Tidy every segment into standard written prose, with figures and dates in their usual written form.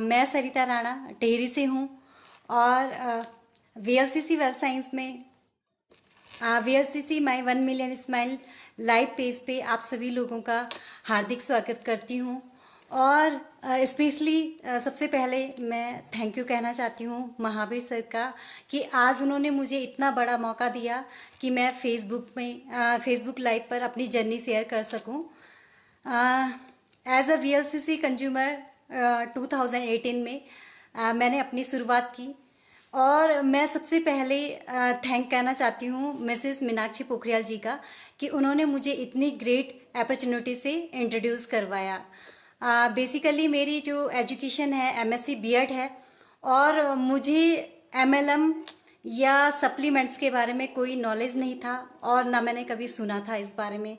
मैं सरिता राणा टेहरी से हूँ और वीएलसीसी वेल्थ साइंस में वीएलसीसी माई 1 मिलियन स्माइल लाइव पेज पे आप सभी लोगों का हार्दिक स्वागत करती हूँ। और स्पेशली सबसे पहले मैं थैंक यू कहना चाहती हूँ महावीर सर का कि आज उन्होंने मुझे इतना बड़ा मौका दिया कि मैं फेसबुक लाइव पर अपनी जर्नी शेयर कर सकूँ। एज अ वीएलसीसी कंज्यूमर 2018 में मैंने अपनी शुरुआत की और मैं सबसे पहले थैंक कहना चाहती हूँ मिसेस मीनाक्षी पोखरियाल जी का कि उन्होंने मुझे इतनी ग्रेट अपॉर्चुनिटी से इंट्रोड्यूस करवाया। बेसिकली मेरी जो एजुकेशन है एमएससी बीएड है और मुझे एमएलएम या सप्लीमेंट्स के बारे में कोई नॉलेज नहीं था और ना मैंने कभी सुना था इस बारे में।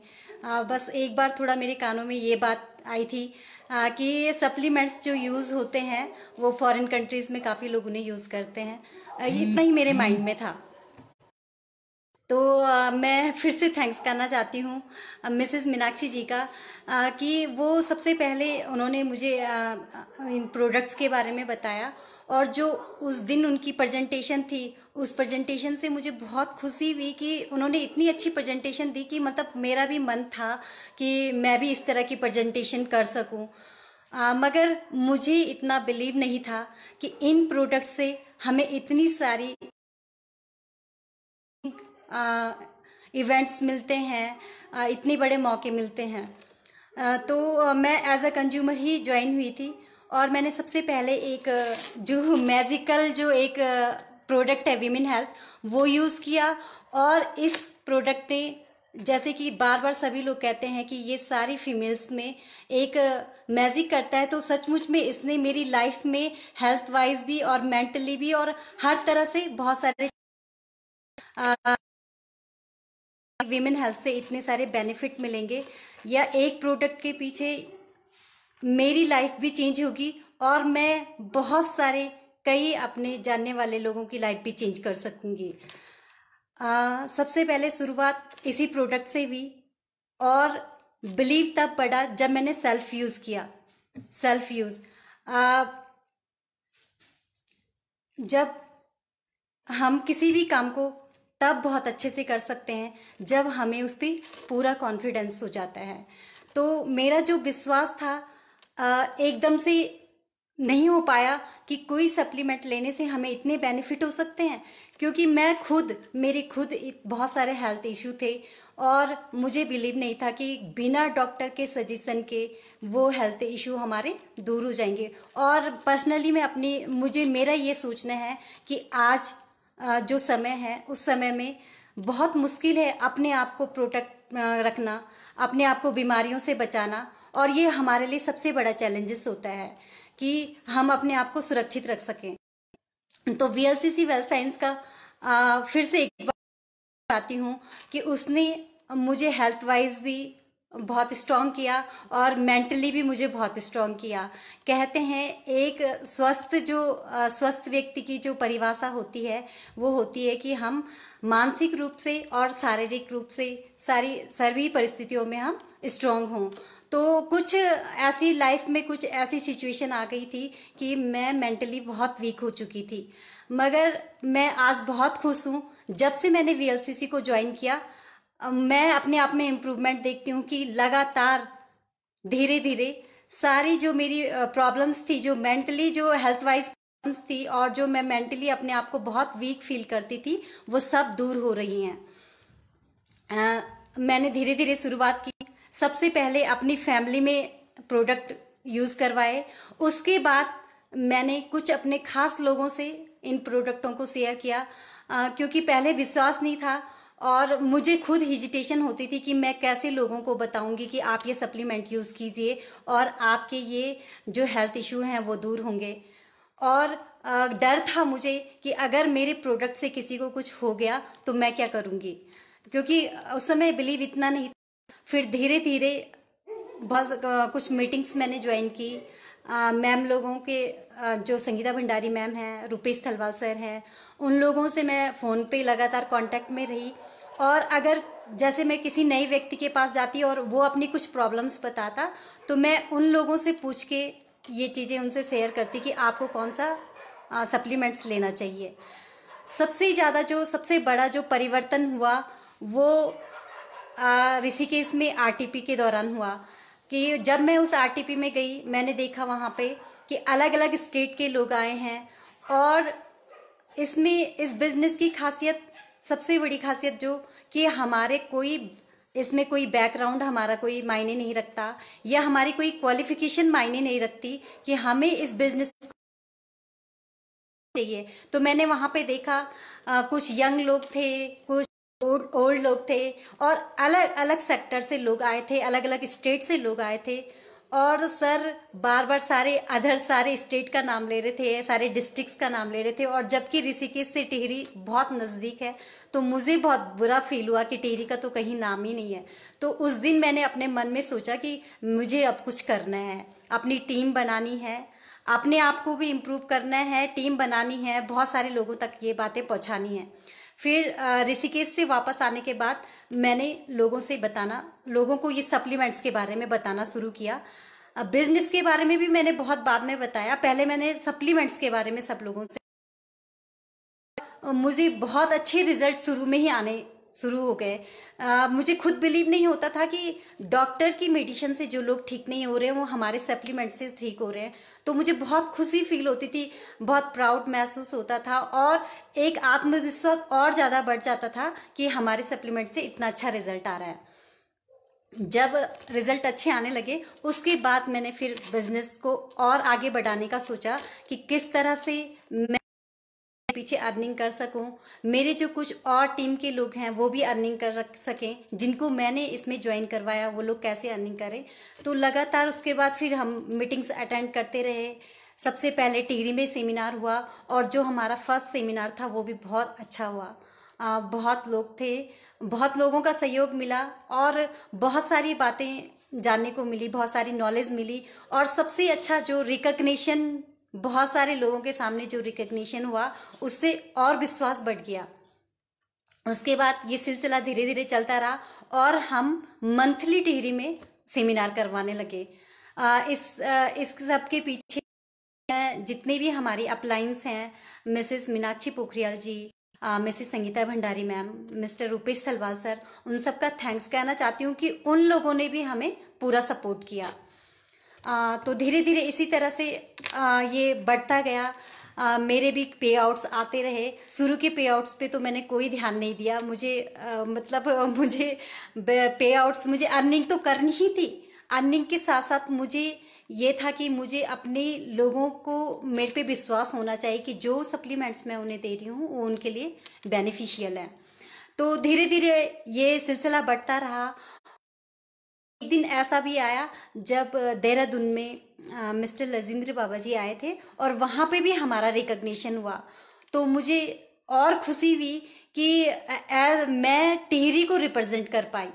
बस एक बार थोड़ा मेरे कानों में ये बात आई थी कि ये सप्लीमेंट्स जो यूज़ होते हैं वो फॉरेन कंट्रीज़ में काफ़ी लोग उन्हें यूज़ करते हैं, इतना ही मेरे माइंड में था। तो मैं फिर से थैंक्स करना चाहती हूँ मिसेस मीनाक्षी जी का कि वो सबसे पहले उन्होंने मुझे इन प्रोडक्ट्स के बारे में बताया और जो उस दिन उनकी प्रेजेंटेशन थी उस प्रेजेंटेशन से मुझे बहुत खुशी हुई कि उन्होंने इतनी अच्छी प्रेजेंटेशन दी कि मतलब मेरा भी मन था कि मैं भी इस तरह की प्रेजेंटेशन कर सकूं। मगर मुझे इतना बिलीव नहीं था कि इन प्रोडक्ट से हमें इतनी सारी इवेंट्स मिलते हैं, इतने बड़े मौके मिलते हैं। तो मैं एज अ कंज्यूमर ही ज्वाइन हुई थी और मैंने सबसे पहले एक जो मैजिकल जो एक प्रोडक्ट है वीमेन हेल्थ वो यूज़ किया और इस प्रोडक्ट ने जैसे कि बार बार सभी लोग कहते हैं कि ये सारी फीमेल्स में एक मैजिक करता है, तो सचमुच में इसने मेरी लाइफ में हेल्थ वाइज भी और मेंटली भी और हर तरह से बहुत सारे वीमेन हेल्थ से इतने सारे बेनिफिट मिलेंगे या एक प्रोडक्ट के पीछे मेरी लाइफ भी चेंज होगी और मैं बहुत सारे कई अपने जानने वाले लोगों की लाइफ भी चेंज कर सकूंगी। सबसे पहले शुरुआत इसी प्रोडक्ट से हुई और बिलीव तब बढ़ा जब मैंने सेल्फ यूज़ किया। सेल्फ यूज़ जब हम किसी भी काम को तब बहुत अच्छे से कर सकते हैं जब हमें उस पर पूरा कॉन्फिडेंस हो जाता है। तो मेरा जो विश्वास था एकदम से नहीं हो पाया कि कोई सप्लीमेंट लेने से हमें इतने बेनिफिट हो सकते हैं, क्योंकि मेरे खुद बहुत सारे हेल्थ इशू थे और मुझे बिलीव नहीं था कि बिना डॉक्टर के सजेशन के वो हेल्थ इशू हमारे दूर हो जाएंगे। और पर्सनली मेरा ये सोचना है कि आज जो समय है उस समय में बहुत मुश्किल है अपने आप को प्रोटेक्ट रखना, अपने आप को बीमारियों से बचाना, और ये हमारे लिए सबसे बड़ा चैलेंजेस होता है कि हम अपने आप को सुरक्षित रख सकें। तो वीएलसीसी वेल्थ साइंस का फिर से एक बार आती हूँ कि उसने मुझे हेल्थ वाइज भी बहुत स्ट्रॉन्ग किया और मेंटली भी मुझे बहुत स्ट्रॉन्ग किया। कहते हैं एक स्वस्थ व्यक्ति की जो परिभाषा होती है वो होती है कि हम मानसिक रूप से और शारीरिक रूप से सभी परिस्थितियों में हम स्ट्रॉन्ग हों। तो कुछ ऐसी लाइफ में कुछ ऐसी सिचुएशन आ गई थी कि मैं मेंटली बहुत वीक हो चुकी थी, मगर मैं आज बहुत खुश हूँ। जब से मैंने वीएलसीसी को ज्वाइन किया मैं अपने आप में इम्प्रूवमेंट देखती हूँ कि लगातार धीरे धीरे सारी जो मेरी प्रॉब्लम्स थी, जो मेंटली जो हेल्थ वाइज प्रॉब्लम्स थी और जो मैं मेंटली अपने आप को बहुत वीक फील करती थी वो सब दूर हो रही हैं। मैंने धीरे धीरे शुरुआत की। सबसे पहले अपनी फैमिली में प्रोडक्ट यूज़ करवाए, उसके बाद मैंने कुछ अपने खास लोगों से इन प्रोडक्टों को शेयर किया क्योंकि पहले विश्वास नहीं था और मुझे खुद हेजिटेशन होती थी कि मैं कैसे लोगों को बताऊंगी कि आप ये सप्लीमेंट यूज़ कीजिए और आपके ये जो हेल्थ इशू हैं वो दूर होंगे। और डर था मुझे कि अगर मेरे प्रोडक्ट से किसी को कुछ हो गया तो मैं क्या करूँगी, क्योंकि उस समय बिलीव इतना नहीं। फिर धीरे धीरे बहुत कुछ मीटिंग्स मैंने ज्वाइन की। मैम लोगों के जो संगीता भंडारी मैम हैं, रुपेश थलवाल सर हैं, उन लोगों से मैं फ़ोन पे लगातार कांटेक्ट में रही। और अगर जैसे मैं किसी नए व्यक्ति के पास जाती और वो अपनी कुछ प्रॉब्लम्स बताता तो मैं उन लोगों से पूछ के ये चीज़ें उनसे शेयर करती कि आपको कौन सा सप्लीमेंट्स लेना चाहिए। सबसे बड़ा जो परिवर्तन हुआ वो ऋषिकेश में आरटीपी के दौरान हुआ। कि जब मैं उस आरटीपी में गई, मैंने देखा वहाँ पे कि अलग अलग स्टेट के लोग आए हैं। और इसमें इस बिजनेस की खासियत, सबसे बड़ी खासियत जो कि हमारे कोई इसमें कोई बैकग्राउंड हमारा कोई मायने नहीं रखता, या हमारी कोई क्वालिफिकेशन मायने नहीं रखती कि हमें इस बिजनेस चाहिए। तो मैंने वहाँ पे देखा कुछ यंग लोग थे, कुछ ओल्ड लोग थे, और अलग अलग सेक्टर से लोग आए थे, अलग अलग स्टेट से लोग आए थे। और सर बार बार सारे स्टेट का नाम ले रहे थे, सारे डिस्ट्रिक्ट्स का नाम ले रहे थे। और जबकि ऋषिकेश से टिहरी बहुत नज़दीक है, तो मुझे बहुत बुरा फील हुआ कि टिहरी का तो कहीं नाम ही नहीं है। तो उस दिन मैंने अपने मन में सोचा कि मुझे अब कुछ करना है, अपनी टीम बनानी है, अपने आप को भी इम्प्रूव करना है, टीम बनानी है, बहुत सारे लोगों तक ये बातें पहुंचानी है। फिर ऋषिकेश से वापस आने के बाद मैंने लोगों को ये सप्लीमेंट्स के बारे में बताना शुरू किया। बिजनेस के बारे में भी मैंने बहुत बाद में बताया, पहले मैंने सप्लीमेंट्स के बारे में सब लोगों से। मुझे बहुत अच्छे रिजल्ट शुरू में ही आने शुरू हो गए। मुझे खुद बिलीव नहीं होता था कि डॉक्टर की मेडिसिन से जो लोग ठीक नहीं हो रहे हैं वो हमारे सप्लीमेंट से ठीक हो रहे हैं। तो मुझे बहुत खुशी फील होती थी, बहुत प्राउड महसूस होता था, और एक आत्मविश्वास और ज़्यादा बढ़ जाता था कि हमारे सप्लीमेंट से इतना अच्छा रिजल्ट आ रहा है। जब रिजल्ट अच्छे आने लगे, उसके बाद मैंने फिर बिजनेस को और आगे बढ़ाने का सोचा कि किस तरह से मैं पीछे अर्निंग कर सकूं, मेरे जो कुछ और टीम के लोग हैं वो भी अर्निंग कर सकें, जिनको मैंने इसमें ज्वाइन करवाया वो लोग कैसे अर्निंग करें। तो लगातार उसके बाद फिर हम मीटिंग्स अटेंड करते रहे। सबसे पहले टिहरी में सेमिनार हुआ, और जो हमारा फर्स्ट सेमिनार था वो भी बहुत अच्छा हुआ। बहुत लोग थे, बहुत लोगों का सहयोग मिला, और बहुत सारी बातें जानने को मिली, बहुत सारी नॉलेज मिली। और सबसे अच्छा जो रिकग्निशन, बहुत सारे लोगों के सामने जो रिकग्निशन हुआ, उससे और विश्वास बढ़ गया। उसके बाद ये सिलसिला धीरे धीरे चलता रहा, और हम मंथली टिहरी में सेमिनार करवाने लगे। इस सब के पीछे जितने भी हमारी अपलाइंस हैं, Mrs Meenakshi Pokhriyal ji, Mrs Sangeeta Bhandari ma'am, Mr Rupesh Thalwal sir, उन सब का थैंक्स कहना चाहती हूँ कि उन लोगों ने भी हमें पूरा सपोर्ट किया। तो धीरे धीरे इसी तरह से ये बढ़ता गया। मेरे भी पे आउट्स आते रहे। शुरू के पे आउट्स पे तो मैंने कोई ध्यान नहीं दिया, मुझे पे आउट्स, मुझे अर्निंग तो करनी ही थी। अर्निंग के साथ साथ मुझे ये था कि मुझे अपने लोगों को मेरे पे विश्वास होना चाहिए कि जो सप्लीमेंट्स मैं उन्हें दे रही हूँ वो उनके लिए बेनिफिशियल है। तो धीरे धीरे ये सिलसिला बढ़ता रहा। एक दिन ऐसा भी आया जब देहरादून में मिस्टर लजिंद्र बाबा जी आए थे, और वहाँ पे भी हमारा रिकग्निशन हुआ। तो मुझे और खुशी हुई कि मैं टिहरी को रिप्रेजेंट कर पाई।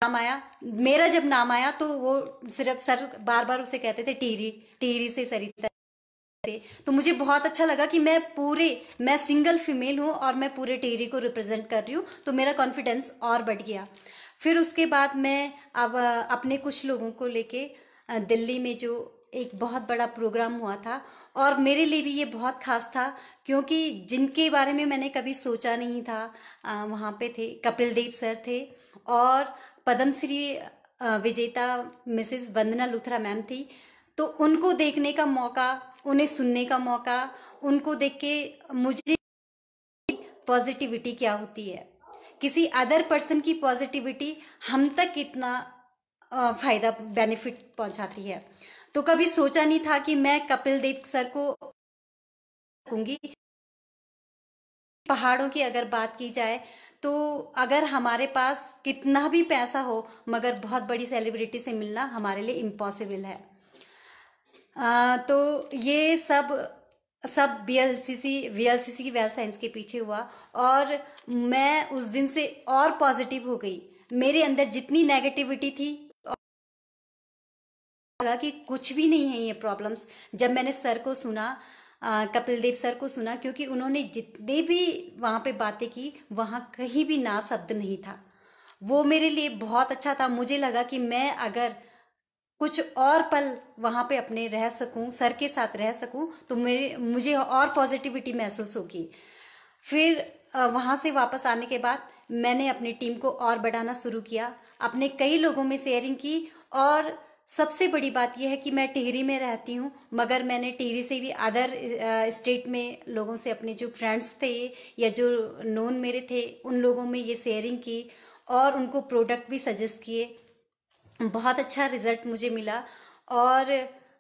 नाम आया, मेरा जब नाम आया तो वो सिर्फ सर बार बार उसे कहते थे टिहरी, टिहरी से सरिता से। तो मुझे बहुत अच्छा लगा कि मैं सिंगल फीमेल हूँ और मैं पूरे टिहरी को रिप्रेजेंट कर रही हूँ। तो मेरा कॉन्फिडेंस और बढ़ गया। फिर उसके बाद मैं अब अपने कुछ लोगों को लेके दिल्ली में जो एक बहुत बड़ा प्रोग्राम हुआ था, और मेरे लिए भी ये बहुत खास था, क्योंकि जिनके बारे में मैंने कभी सोचा नहीं था, वहाँ पे थे कपिल देव सर थे, और पद्मश्री विजेता मिसेस वंदना लुथरा मैम थी। तो उनको देखने का मौका, उन्हें सुनने का मौका, उनको देख के मुझे पॉजिटिविटी क्या होती है, किसी अदर पर्सन की पॉजिटिविटी हम तक कितना फायदा बेनिफिट पहुंचाती है। तो कभी सोचा नहीं था कि मैं कपिल देव सर को कहूंगी। पहाड़ों की अगर बात की जाए तो अगर हमारे पास कितना भी पैसा हो, मगर बहुत बड़ी सेलिब्रिटी से मिलना हमारे लिए इम्पॉसिबल है। तो ये सब वीएलसीसी की वेल साइंस के पीछे हुआ, और मैं उस दिन से और पॉजिटिव हो गई। मेरे अंदर जितनी नेगेटिविटी थी, लगा कि कुछ भी नहीं है ये प्रॉब्लम्स। जब मैंने सर को सुना, कपिल देव सर को सुना, क्योंकि उन्होंने जितने भी वहाँ पे बातें की, वहाँ कहीं भी ना शब्द नहीं था। वो मेरे लिए बहुत अच्छा था। मुझे लगा कि मैं अगर कुछ और पल वहाँ पे अपने रह सकूं, सर के साथ रह सकूं, तो मुझे और पॉजिटिविटी महसूस होगी। फिर वहाँ से वापस आने के बाद मैंने अपनी टीम को और बढ़ाना शुरू किया, अपने कई लोगों में शेयरिंग की। और सबसे बड़ी बात यह है कि मैं टिहरी में रहती हूँ, मगर मैंने टिहरी से भी अदर स्टेट में लोगों से, अपने जो फ्रेंड्स थे या जो नोन मेरे थे, उन लोगों में ये शेयरिंग की और उनको प्रोडक्ट भी सजेस्ट किए। बहुत अच्छा रिजल्ट मुझे मिला और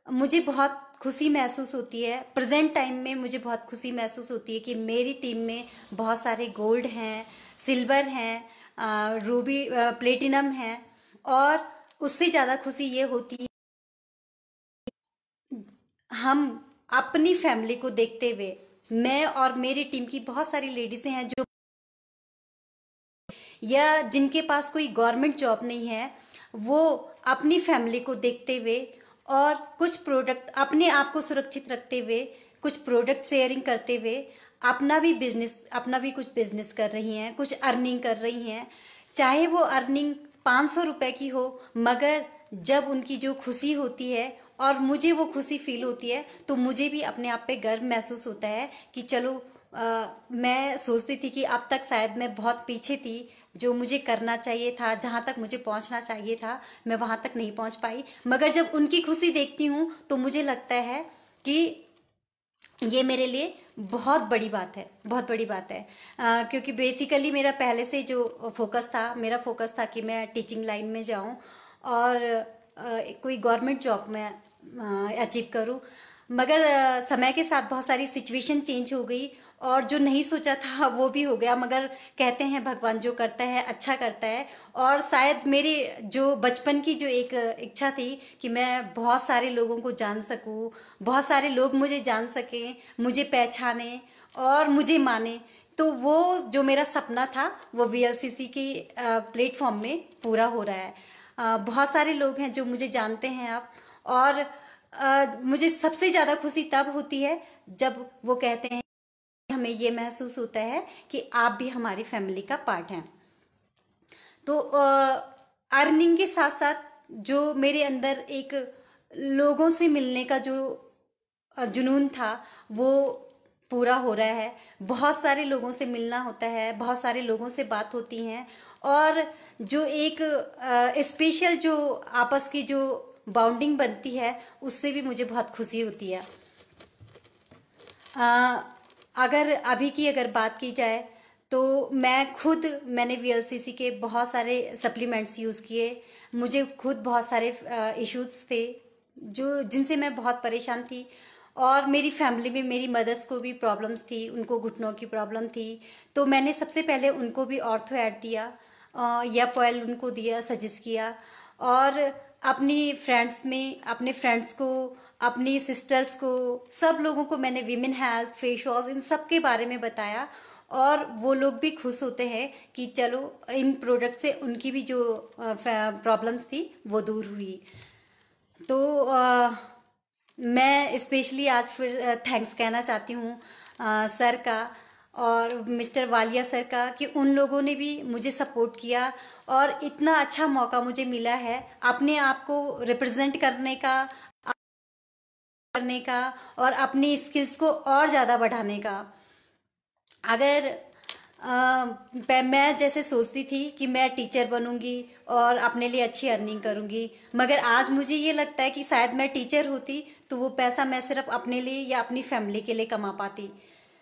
मुझे बहुत खुशी महसूस होती है। प्रेजेंट टाइम में मुझे बहुत खुशी महसूस होती है कि मेरी टीम में बहुत सारे गोल्ड हैं, सिल्वर हैं, रूबी, प्लेटिनम हैं। और उससे ज़्यादा खुशी ये होती है हम अपनी फैमिली को देखते हुए, मैं और मेरी टीम की बहुत सारी लेडीज़ हैं जो, या जिनके पास कोई गवर्नमेंट जॉब नहीं है, वो अपनी फैमिली को देखते हुए और कुछ प्रोडक्ट अपने आप को सुरक्षित रखते हुए, कुछ प्रोडक्ट शेयरिंग करते हुए अपना भी कुछ बिजनेस कर रही हैं, कुछ अर्निंग कर रही हैं। चाहे वो अर्निंग 500 रुपए की हो, मगर जब उनकी जो खुशी होती है और मुझे वो खुशी फील होती है, तो मुझे भी अपने आप पे गर्व महसूस होता है कि चलो, मैं सोचती थी कि अब तक शायद मैं बहुत पीछे थी, जो मुझे करना चाहिए था, जहाँ तक मुझे पहुँचना चाहिए था, मैं वहाँ तक नहीं पहुँच पाई। मगर जब उनकी खुशी देखती हूँ तो मुझे लगता है कि ये मेरे लिए बहुत बड़ी बात है, बहुत बड़ी बात है। क्योंकि बेसिकली मेरा पहले से जो फोकस था, मेरा फोकस था कि मैं टीचिंग लाइन में जाऊं और कोई गवर्नमेंट जॉब में अचीव करूं। मगर समय के साथ बहुत सारी सिचुएशन चेंज हो गई और जो नहीं सोचा था वो भी हो गया। मगर कहते हैं भगवान जो करता है अच्छा करता है। और शायद मेरी जो बचपन की जो एक इच्छा थी कि मैं बहुत सारे लोगों को जान सकूं, बहुत सारे लोग मुझे जान सकें, मुझे पहचाने और मुझे माने, तो वो जो मेरा सपना था वो वीएलसीसी की प्लेटफॉर्म में पूरा हो रहा है। बहुत सारे लोग हैं जो मुझे जानते हैं अब। और मुझे सबसे ज़्यादा खुशी तब होती है जब वो कहते हैं, हमें ये महसूस होता है कि आप भी हमारी फैमिली का पार्ट हैं। तो अर्निंग के साथ साथ जो मेरे अंदर एक लोगों से मिलने का जो जुनून था, वो पूरा हो रहा है। बहुत सारे लोगों से मिलना होता है, बहुत सारे लोगों से बात होती हैं और जो एक स्पेशल जो आपस की जो बाउंडिंग बनती है, उससे भी मुझे बहुत खुशी होती है। अगर अभी की अगर बात की जाए तो मैंने वीएलसीसी के बहुत सारे सप्लीमेंट्स यूज़ किए। मुझे खुद बहुत सारे इश्यूज थे जो जिनसे मैं बहुत परेशान थी। और मेरी फैमिली में मेरी मदर्स को भी प्रॉब्लम्स थी, उनको घुटनों की प्रॉब्लम थी। तो मैंने सबसे पहले उनको भी ऑर्थो ऐड दिया या पॉयल उनको दिया, सजेस्ट किया। और अपने फ्रेंड्स को, अपनी सिस्टर्स को, सब लोगों को मैंने विमेन हेल्थ, फेस वॉश, इन सब के बारे में बताया। और वो लोग भी खुश होते हैं कि चलो, इन प्रोडक्ट से उनकी भी जो प्रॉब्लम्स थी वो दूर हुई। तो मैं स्पेशली आज फिर थैंक्स कहना चाहती हूँ सर का और मिस्टर वालिया सर का, कि उन लोगों ने भी मुझे सपोर्ट किया और इतना अच्छा मौका मुझे मिला है अपने आप को रिप्रेजेंट करने का और अपनी स्किल्स को और ज़्यादा बढ़ाने का। अगर मैं जैसे सोचती थी कि मैं टीचर बनूंगी और अपने लिए अच्छी अर्निंग करूंगी, मगर आज मुझे ये लगता है कि शायद मैं टीचर होती तो वो पैसा मैं सिर्फ अपने लिए या अपनी फैमिली के लिए कमा पाती।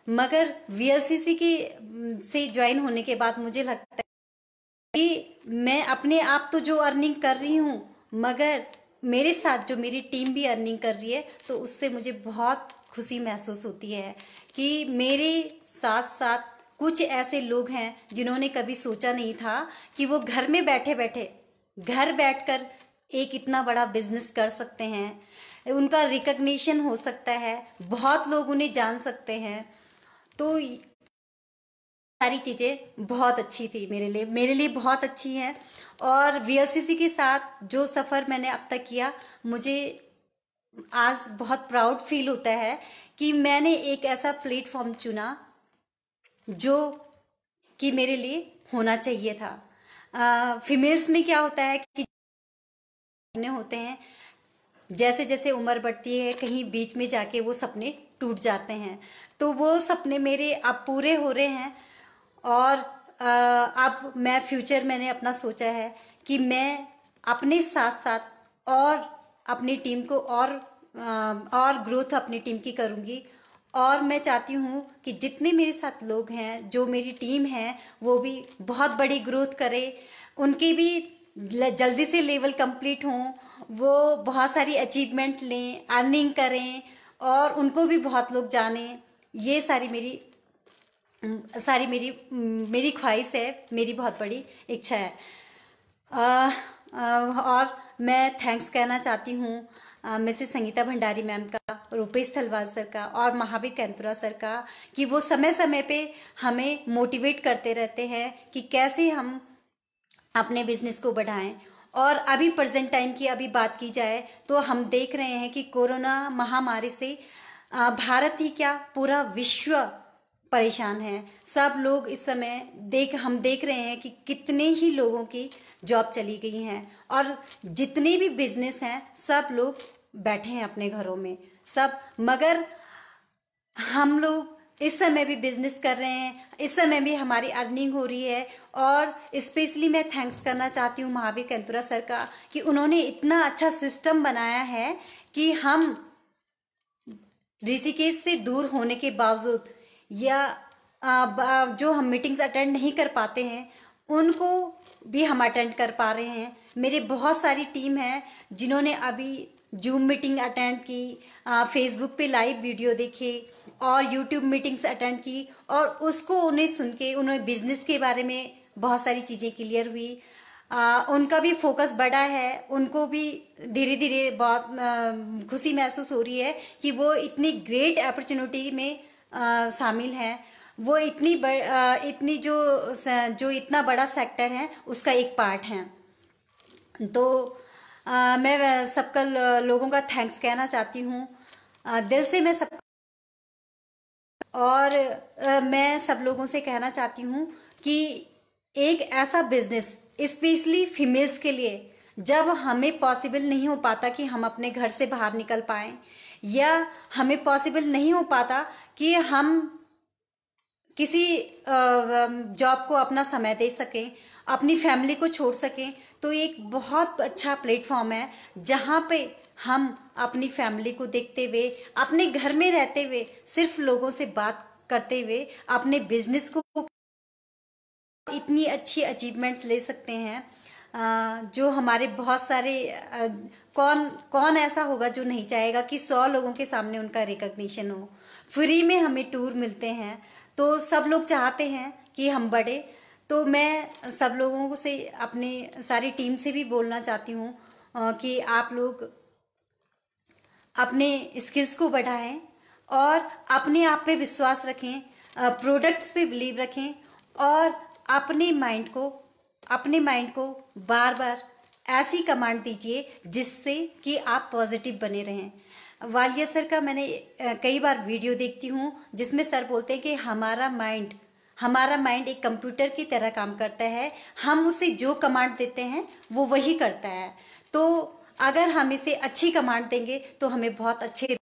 मगर वीएलसीसी की से ज्वाइन होने के बाद मुझे लगता है कि मैं अपने आप तो जो अर्निंग कर रही हूँ, मगर मेरे साथ जो मेरी टीम भी अर्निंग कर रही है, तो उससे मुझे बहुत खुशी महसूस होती है कि मेरे साथ साथ कुछ ऐसे लोग हैं जिन्होंने कभी सोचा नहीं था कि वो घर में बैठे बैठे, घर बैठकर एक इतना बड़ा बिजनेस कर सकते हैं, उनका रिकग्निशन हो सकता है, बहुत लोग उन्हें जान सकते हैं। तो सारी चीज़ें बहुत अच्छी थी, मेरे लिए बहुत अच्छी हैं। और वीएलसीसी के साथ जो सफ़र मैंने अब तक किया, मुझे आज बहुत प्राउड फील होता है कि मैंने एक ऐसा प्लेटफॉर्म चुना जो कि मेरे लिए होना चाहिए था। फीमेल्स में क्या होता है कि होते हैं, जैसे जैसे उम्र बढ़ती है कहीं बीच में जाके वो सपने टूट जाते हैं। तो वो सपने मेरे अब पूरे हो रहे हैं। और अब मैं फ्यूचर मैंने अपना सोचा है कि मैं अपने साथ साथ और अपनी टीम को और ग्रोथ अपनी टीम की करूँगी। और मैं चाहती हूँ कि जितने मेरे साथ लोग हैं, जो मेरी टीम है, वो भी बहुत बड़ी ग्रोथ करे, उनके भी जल्दी से लेवल कंप्लीट हों, वो बहुत सारी अचीवमेंट लें, अर्निंग करें और उनको भी बहुत लोग जानें। ये सारी मेरी ख्वाहिश है, मेरी बहुत बड़ी इच्छा है। और मैं थैंक्स कहना चाहती हूँ मिसेस संगीता भंडारी मैम का, रुपेश थलवाल सर का और महावीर कैंतुरा सर का, कि वो समय समय पे हमें मोटिवेट करते रहते हैं कि कैसे हम अपने बिजनेस को बढ़ाएं। और अभी प्रेजेंट टाइम की अभी बात की जाए तो हम देख रहे हैं कि कोरोना महामारी से भारत ही क्या पूरा विश्व परेशान है। सब लोग इस समय हम देख रहे हैं कि कितने ही लोगों की जॉब चली गई हैं और जितने भी बिजनेस हैं सब लोग बैठे हैं अपने घरों में सब। मगर हम लोग इस समय भी बिजनेस कर रहे हैं, इस समय भी हमारी अर्निंग हो रही है। और स्पेशली मैं थैंक्स करना चाहती हूँ महावीर कैंतुरा सर का कि उन्होंने इतना अच्छा सिस्टम बनाया है कि हम ऋषिकेश से दूर होने के बावजूद या जो हम मीटिंग्स अटेंड नहीं कर पाते हैं उनको भी हम अटेंड कर पा रहे हैं। मेरे बहुत सारी टीम है जिन्होंने अभी जूम मीटिंग अटेंड की, फेसबुक पे लाइव वीडियो देखे और यूट्यूब मीटिंग्स अटेंड की और उसको उन्हें सुन के उन्हें बिजनेस के बारे में बहुत सारी चीज़ें क्लियर हुई। उनका भी फोकस बढ़ा है, उनको भी धीरे धीरे बहुत खुशी महसूस हो रही है कि वो इतनी ग्रेट अपॉर्चुनिटी में शामिल हैं। वो इतनी जो इतना बड़ा सेक्टर है उसका एक पार्ट है। तो मैं सबका लोगों का थैंक्स कहना चाहती हूँ दिल से। मैं सब और मैं सब लोगों से कहना चाहती हूँ कि एक ऐसा बिजनेस स्पेशली फीमेल्स के लिए, जब हमें पॉसिबल नहीं हो पाता कि हम अपने घर से बाहर निकल पाएं या हमें पॉसिबल नहीं हो पाता कि हम किसी जॉब को अपना समय दे सकें, अपनी फैमिली को छोड़ सकें, तो एक बहुत अच्छा प्लेटफॉर्म है जहाँ पे हम अपनी फैमिली को देखते हुए, अपने घर में रहते हुए, सिर्फ लोगों से बात करते हुए अपने बिजनेस को इतनी अच्छी अचीवमेंट्स ले सकते हैं। जो हमारे बहुत सारे कौन कौन ऐसा होगा जो नहीं चाहेगा कि 100 लोगों के सामने उनका रिकग्निशन हो। फ्री में हमें टूर मिलते हैं तो सब लोग चाहते हैं कि हम बढ़े। तो मैं सब लोगों से, अपनी सारी टीम से भी बोलना चाहती हूँ कि आप लोग अपने स्किल्स को बढ़ाएं और अपने आप पे विश्वास रखें, प्रोडक्ट्स पे बिलीव रखें और अपने माइंड को बार बार ऐसी कमांड दीजिए जिससे कि आप पॉजिटिव बने रहें। वालिया सर का मैंने कई बार वीडियो देखती हूँ जिसमें सर बोलते हैं कि हमारा माइंड एक कंप्यूटर की तरह काम करता है, हम उसे जो कमांड देते हैं वो वही करता है। तो अगर हम इसे अच्छी कमांड देंगे तो हमें बहुत अच्छे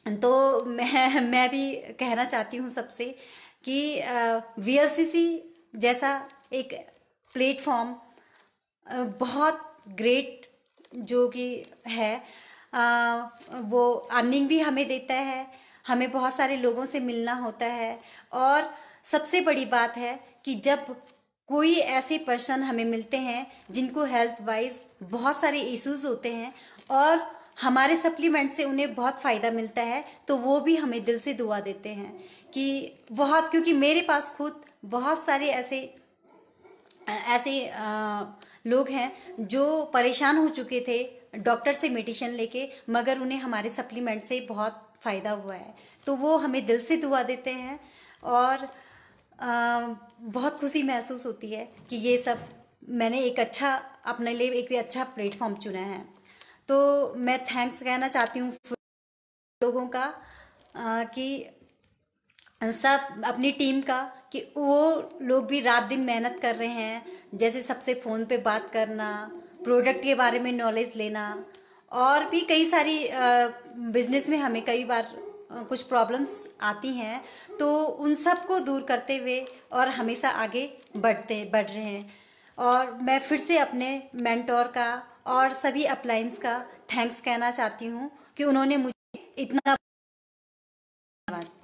तो मैं भी कहना चाहती हूँ सबसे कि वीएलसीसी जैसा एक प्लेटफॉर्म बहुत ग्रेट जो कि है, वो अर्निंग भी हमें देता है, हमें बहुत सारे लोगों से मिलना होता है। और सबसे बड़ी बात है कि जब कोई ऐसे पर्सन हमें मिलते हैं जिनको हेल्थ वाइज बहुत सारे इश्यूज होते हैं और हमारे सप्लीमेंट से उन्हें बहुत फ़ायदा मिलता है, तो वो भी हमें दिल से दुआ देते हैं कि बहुत, क्योंकि मेरे पास खुद बहुत सारे ऐसे लोग हैं जो परेशान हो चुके थे डॉक्टर से मेडिसिन लेके, मगर उन्हें हमारे सप्लीमेंट से बहुत फ़ायदा हुआ है। तो वो हमें दिल से दुआ देते हैं और बहुत खुशी महसूस होती है कि ये सब मैंने एक अच्छा अपने लिए एक अच्छा प्लेटफॉर्म चुना है। तो मैं थैंक्स कहना चाहती हूँ लोगों का कि सब अपनी टीम का, कि वो लोग भी रात दिन मेहनत कर रहे हैं। जैसे सबसे फ़ोन पे बात करना, प्रोडक्ट के बारे में नॉलेज लेना, और भी कई सारी बिजनेस में हमें कई बार कुछ प्रॉब्लम्स आती हैं, तो उन सब को दूर करते हुए और हमेशा आगे बढ़ रहे हैं। और मैं फिर से अपने मेंटोर का और सभी अपलाइंस का थैंक्स कहना चाहती हूँ कि उन्होंने मुझे इतना। धन्यवाद।